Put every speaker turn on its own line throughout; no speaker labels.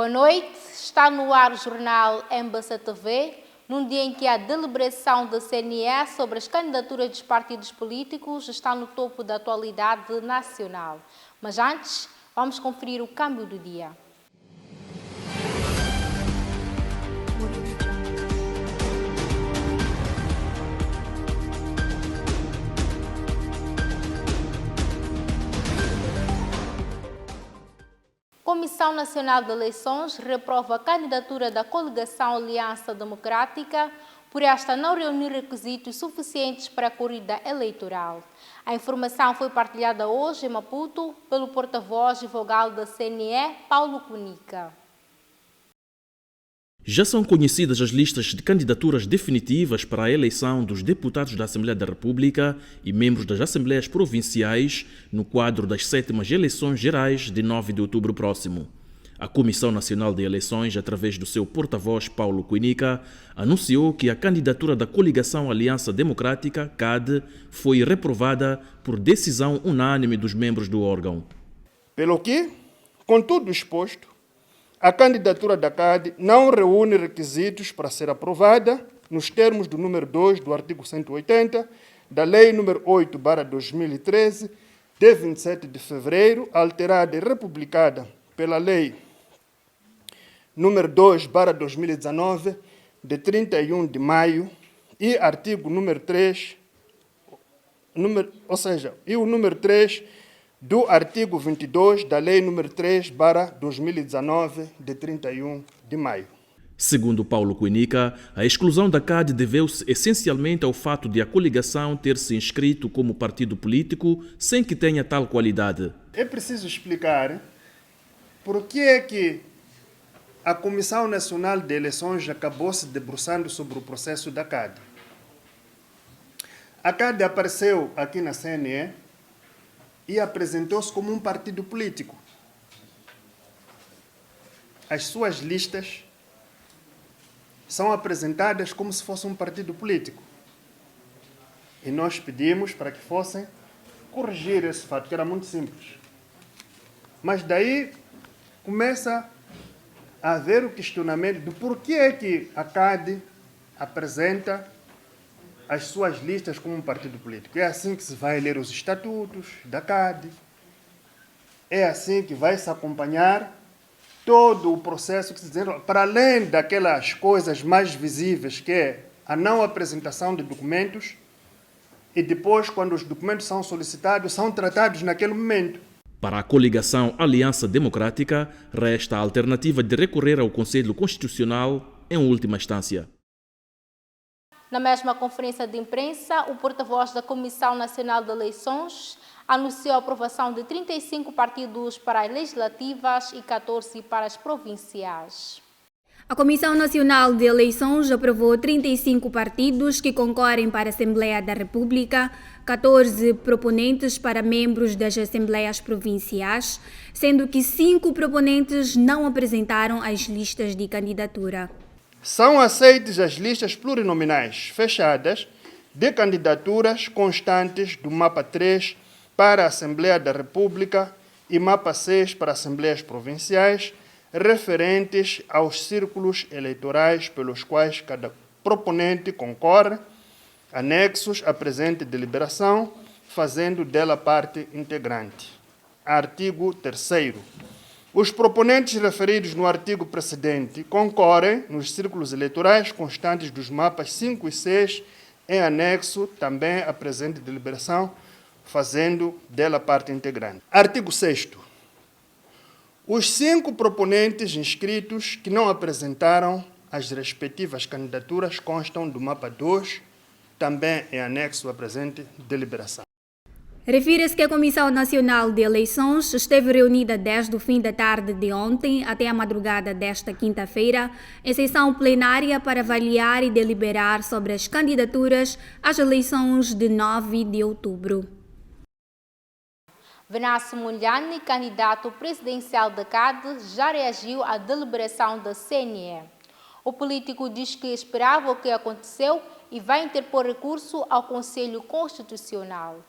Boa noite, está no ar o jornal Embasa TV, num dia em que a deliberação da CNE sobre as candidaturas dos partidos políticos está no topo da atualidade nacional. Mas antes, vamos conferir o câmbio do dia. Comissão Nacional de Eleições reprova a candidatura da coligação Aliança Democrática por esta não reunir requisitos suficientes para a corrida eleitoral. A informação foi partilhada hoje em Maputo pelo porta-voz e vogal da CNE, Paulo Cunica.
Já são conhecidas as listas de candidaturas definitivas para a eleição dos deputados da Assembleia da República e membros das Assembleias Provinciais no quadro das 7ª eleições gerais de 9 de outubro próximo. A Comissão Nacional de Eleições, através do seu porta-voz Paulo Cunica, anunciou que a candidatura da coligação Aliança Democrática, CAD, foi reprovada por decisão unânime dos membros do órgão.
Pelo que, com tudo exposto, a candidatura da CAD não reúne requisitos para ser aprovada nos termos do número 2 do artigo 180 da Lei número 8/2013, de 27 de fevereiro, alterada e republicada pela Lei número 2/2019, de 31 de maio, e artigo número 3, o número 3 do artigo 22 da Lei nº 3/2019, de 31 de maio.
Segundo Paulo Cunica, a exclusão da CAD deveu-se essencialmente ao fato de a coligação ter se inscrito como partido político sem que tenha tal qualidade.
É preciso explicar por que é que a Comissão Nacional de Eleições acabou se debruçando sobre o processo da CAD. A CAD apareceu aqui na CNE e apresentou-se como um partido político. As suas listas são apresentadas como se fosse um partido político. E nós pedimos para que fossem corrigir esse fato, que era muito simples. Mas daí começa a haver o questionamento do porquê é que a CAD apresenta as suas listas como um partido político. É assim que se vai ler os estatutos da CAD. É assim que vai se acompanhar todo o processo que se desenrola, para além daquelas coisas mais visíveis, que é a não apresentação de documentos, e depois, quando os documentos são solicitados, são tratados naquele momento.
Para a coligação Aliança Democrática, resta a alternativa de recorrer ao Conselho Constitucional em última instância.
Na mesma conferência de imprensa, o porta-voz da Comissão Nacional de Eleições anunciou a aprovação de 35 partidos para as legislativas e 14 para as provinciais.
A Comissão Nacional de Eleições aprovou 35 partidos que concorrem para a Assembleia da República, 14 proponentes para membros das Assembleias Provinciais, sendo que 5 proponentes não apresentaram as listas de candidatura.
São aceitas as listas plurinominais fechadas de candidaturas constantes do mapa 3 para a Assembleia da República e mapa 6 para Assembleias Provinciais, referentes aos círculos eleitorais pelos quais cada proponente concorre, anexos à presente deliberação, fazendo dela parte integrante. Artigo 3º. Os proponentes referidos no artigo precedente concorrem nos círculos eleitorais constantes dos mapas 5 e 6, em anexo também à presente deliberação, fazendo dela parte integrante. Artigo 6º. Os 5 proponentes inscritos que não apresentaram as respectivas candidaturas constam do mapa 2, também em anexo à presente deliberação.
Refere-se que a Comissão Nacional de Eleições esteve reunida desde o fim da tarde de ontem até a madrugada desta quinta-feira, em sessão plenária para avaliar e deliberar sobre as candidaturas às eleições de 9 de outubro.
Venâncio Mondlane, candidato presidencial da CAD, já reagiu à deliberação da CNE. O político diz que esperava o que aconteceu e vai interpor recurso ao Conselho Constitucional.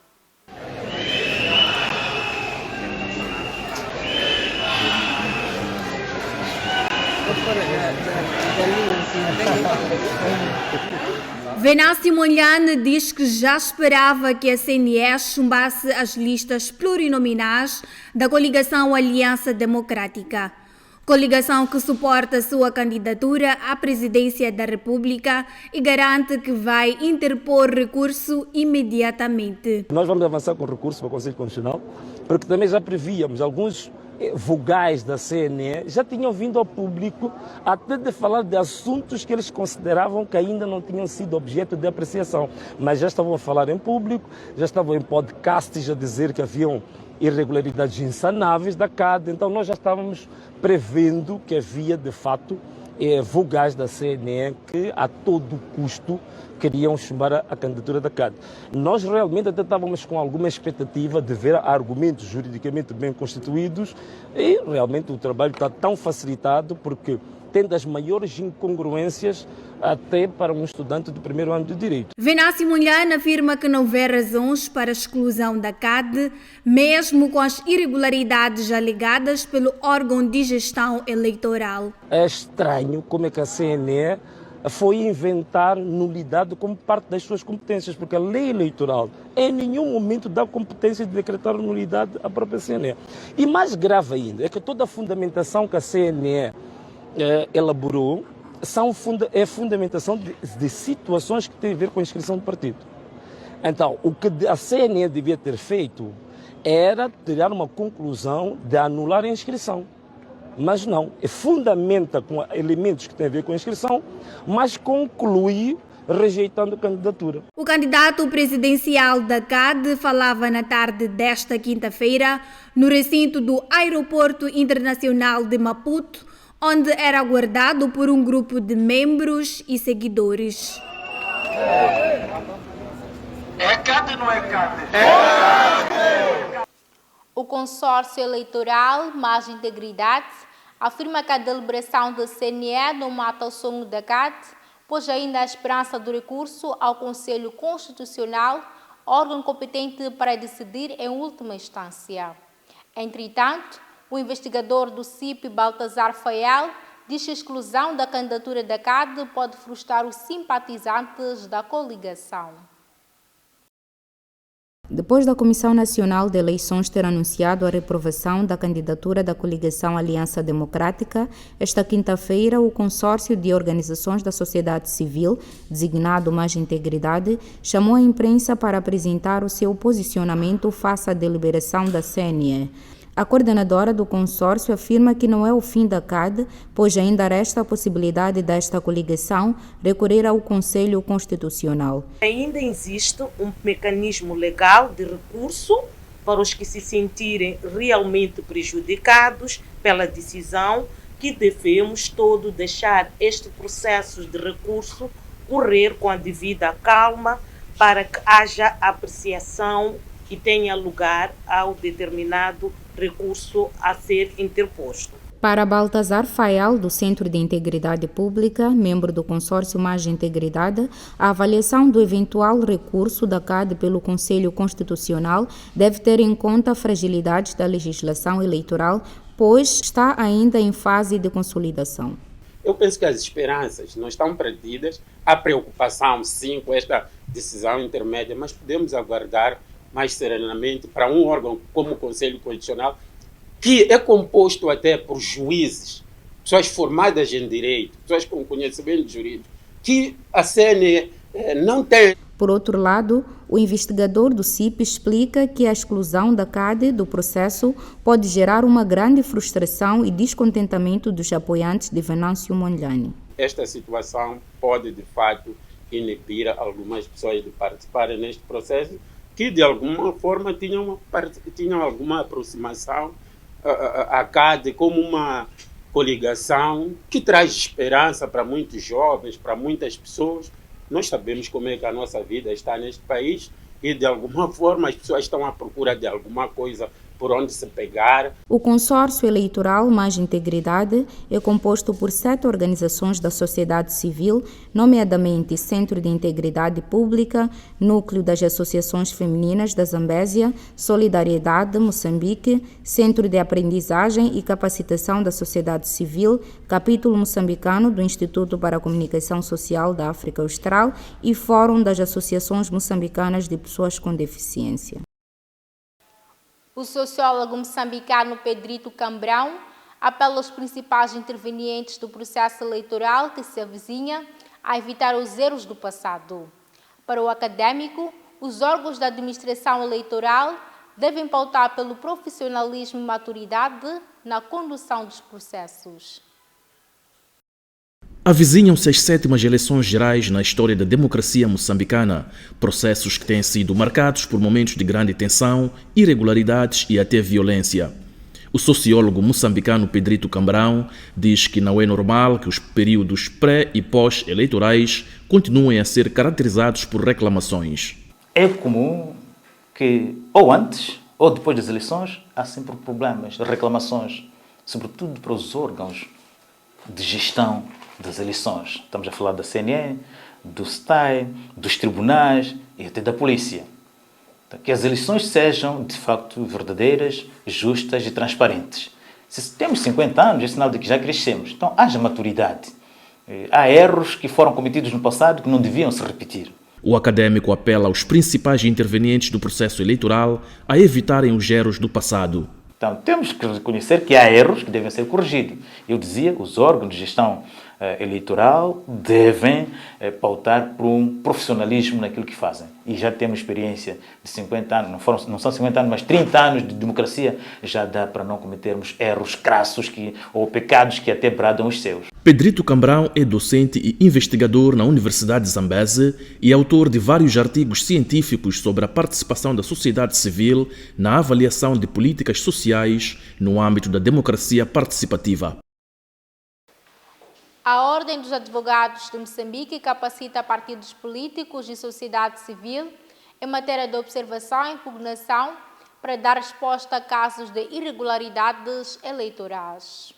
Venâncio Mondlane diz que já esperava que a CNE chumbasse as listas plurinominais da coligação Aliança Democrática. Coligação que suporta sua candidatura à presidência da República e garante que vai interpor recurso imediatamente.
Nós vamos avançar com recurso para o Conselho Constitucional, porque também já prevíamos alguns vogais da CNE, já tinham vindo ao público até de falar de assuntos que eles consideravam que ainda não tinham sido objeto de apreciação, mas já estavam a falar em público, já estavam em podcasts a dizer que haviam irregularidades insanáveis da CAD, então nós já estávamos prevendo que havia de fato vogais da CNE que a todo custo queriam chumbar a candidatura da CAD. Nós realmente até estávamos com alguma expectativa de ver argumentos juridicamente bem constituídos e realmente o trabalho está tão facilitado porque tem das maiores incongruências até para um estudante do primeiro ano de Direito.
Venâncio Mondlane afirma que não vê razões para a exclusão da CAD, mesmo com as irregularidades alegadas pelo órgão de gestão eleitoral.
É estranho como é que a CNE foi inventar nulidade como parte das suas competências, porque a lei eleitoral em nenhum momento dá competência de decretar nulidade à própria CNE. E mais grave ainda é que toda a fundamentação que a CNE elaborou é fundamentação de situações que têm a ver com a inscrição do partido. Então, o que a CNE devia ter feito era tirar uma conclusão de anular a inscrição. Mas não, fundamenta com elementos que têm a ver com a inscrição, mas conclui rejeitando a candidatura.
O candidato presidencial da CAD falava na tarde desta quinta-feira no recinto do Aeroporto Internacional de Maputo, onde era aguardado por um grupo de membros e seguidores.
É CAD ou não é CAD?
O consórcio eleitoral Mais Integridade afirma que a deliberação da CNE não mata o sonho da CAD, pois ainda há esperança do recurso ao Conselho Constitucional, órgão competente para decidir em última instância. Entretanto, o investigador do CIP, Baltazar Fayal, diz que a exclusão da candidatura da CAD pode frustrar os simpatizantes da coligação.
Depois da Comissão Nacional de Eleições ter anunciado a reprovação da candidatura da coligação Aliança Democrática, esta quinta-feira o consórcio de organizações da sociedade civil, designado Mais Integridade, chamou a imprensa para apresentar o seu posicionamento face à deliberação da CNE. A coordenadora do consórcio afirma que não é o fim da CAD, pois ainda resta a possibilidade desta coligação recorrer ao Conselho Constitucional.
Ainda existe um mecanismo legal de recurso para os que se sentirem realmente prejudicados pela decisão, que devemos todos deixar este processo de recurso correr com a devida calma para que haja apreciação e tenha lugar ao determinado recurso a ser interposto.
Para Baltazar Fayal, do Centro de Integridade Pública, membro do consórcio Mais Integridade, a avaliação do eventual recurso da CAD pelo Conselho Constitucional deve ter em conta a fragilidade da legislação eleitoral, pois está ainda em fase de consolidação.
Eu penso que as esperanças não estão perdidas, há preocupação sim com esta decisão intermédia, mas podemos aguardar mais serenamente para um órgão como o Conselho Constitucional, que é composto até por juízes, pessoas formadas em direito, pessoas com conhecimento jurídico, que a CNE não tem.
Por outro lado, o investigador do CIP explica que a exclusão da CAD do processo pode gerar uma grande frustração e descontentamento dos apoiantes de Venâncio Mondlane.
Esta situação pode, de fato, inibir algumas pessoas de participarem neste processo, que de alguma forma tinham alguma aproximação à CAD como uma coligação que traz esperança para muitos jovens, para muitas pessoas. Nós sabemos como é que a nossa vida está neste país e de alguma forma as pessoas estão à procura de alguma coisa por onde se pegar.
O consórcio eleitoral Mais Integridade é composto por 7 organizações da sociedade civil, nomeadamente Centro de Integridade Pública, Núcleo das Associações Femininas da Zambésia, Solidariedade Moçambique, Centro de Aprendizagem e Capacitação da Sociedade Civil, Capítulo Moçambicano do Instituto para a Comunicação Social da África Austral e Fórum das Associações Moçambicanas de Pessoas com Deficiência.
O sociólogo moçambicano Pedrito Cambrão apela aos principais intervenientes do processo eleitoral que se avizinha a evitar os erros do passado. Para o académico, os órgãos da administração eleitoral devem pautar pelo profissionalismo e maturidade na condução dos processos.
Avizinham-se as 7ª eleições gerais na história da democracia moçambicana, processos que têm sido marcados por momentos de grande tensão, irregularidades e até violência. O sociólogo moçambicano Pedrito Cambrão diz que não é normal que os períodos pré- e pós-eleitorais continuem a ser caracterizados por reclamações.
É comum que ou antes ou depois das eleições há sempre problemas, reclamações, sobretudo para os órgãos de gestão das eleições. Estamos a falar da CNE, do STAI, dos tribunais e até da polícia. Que as eleições sejam, de facto, verdadeiras, justas e transparentes. Se temos 50 anos, é sinal de que já crescemos. Então, haja maturidade. Há erros que foram cometidos no passado que não deviam se repetir.
O académico apela aos principais intervenientes do processo eleitoral a evitarem os erros do passado.
Então, temos que reconhecer que há erros que devem ser corrigidos. Eu dizia, os órgãos de gestão eleitoral devem pautar por um profissionalismo naquilo que fazem. E já temos experiência de 50 anos, não são 50 anos, mas 30 anos de democracia, já dá para não cometermos erros crassos ou pecados que até bradam os seus.
Pedrito Cambrão é docente e investigador na Universidade de Zambésia e autor de vários artigos científicos sobre a participação da sociedade civil na avaliação de políticas sociais no âmbito da democracia participativa.
A Ordem dos Advogados de Moçambique capacita partidos políticos e sociedade civil em matéria de observação e impugnação para dar resposta a casos de irregularidades eleitorais.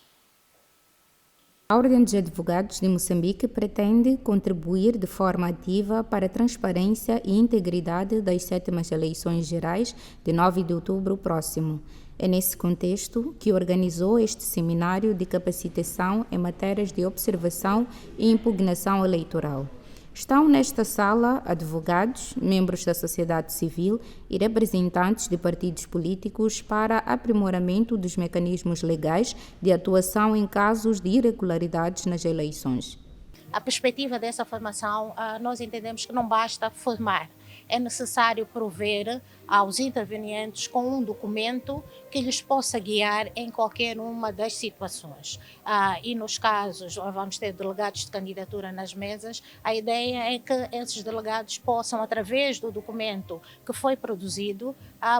A Ordem dos Advogados de Moçambique pretende contribuir de forma ativa para a transparência e integridade das 7ª eleições gerais de 9 de outubro próximo. É nesse contexto que organizou este seminário de capacitação em matérias de observação e impugnação eleitoral. Estão nesta sala advogados, membros da sociedade civil e representantes de partidos políticos para aprimoramento dos mecanismos legais de atuação em casos de irregularidades nas eleições.
A perspectiva dessa formação, nós entendemos que não basta formar. É necessário prover aos intervenientes com um documento que lhes possa guiar em qualquer uma das situações. E nos casos, vamos ter delegados de candidatura nas mesas, a ideia é que esses delegados possam, através do documento que foi produzido,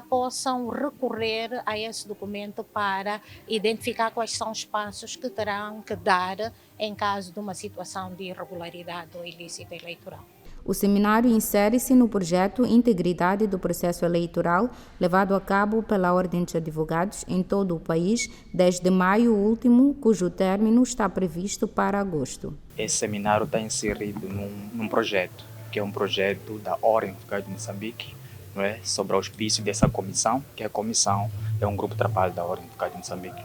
possam recorrer a esse documento para identificar quais são os passos que terão que dar em caso de uma situação de irregularidade ou ilícito eleitoral.
O seminário insere-se no projeto Integridade do Processo Eleitoral, levado a cabo pela Ordem dos Advogados em todo o país, desde maio último, cujo término está previsto para agosto.
Esse seminário está inserido num projeto, que é um projeto da Ordem dos Advogados de Moçambique, não é? Sobre o auspício dessa comissão, que a comissão é um grupo de trabalho da Ordem dos Advogados de Moçambique,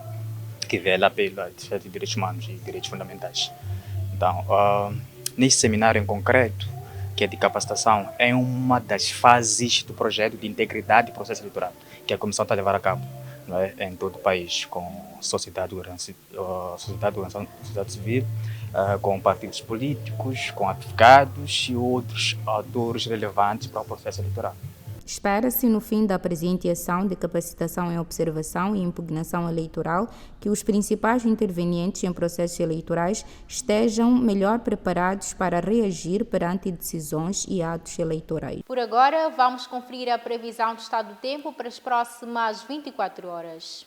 que vela pela defesa de direitos humanos e direitos fundamentais. Então, nesse seminário em concreto, que é de capacitação, é uma das fases do projeto de integridade do processo eleitoral, que a Comissão está a levar a cabo, não é? Em todo o país, com sociedade civil, com partidos políticos, com advogados e outros atores relevantes para o processo eleitoral.
Espera-se, no fim da presente ação de capacitação em observação e impugnação eleitoral, que os principais intervenientes em processos eleitorais estejam melhor preparados para reagir perante decisões e atos eleitorais.
Por agora, vamos conferir a previsão do estado do tempo para as próximas 24 horas.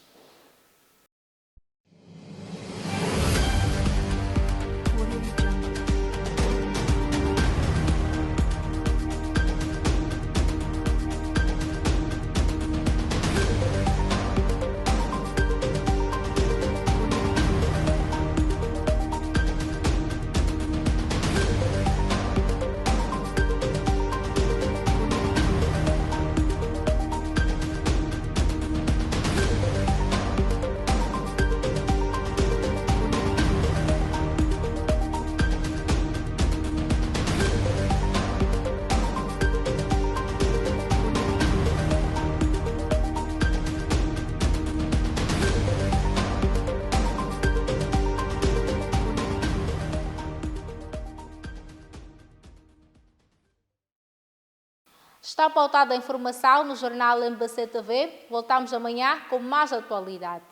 Está pautada a informação no jornal MBC TV. Voltamos amanhã com mais atualidade.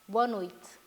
Boa noite.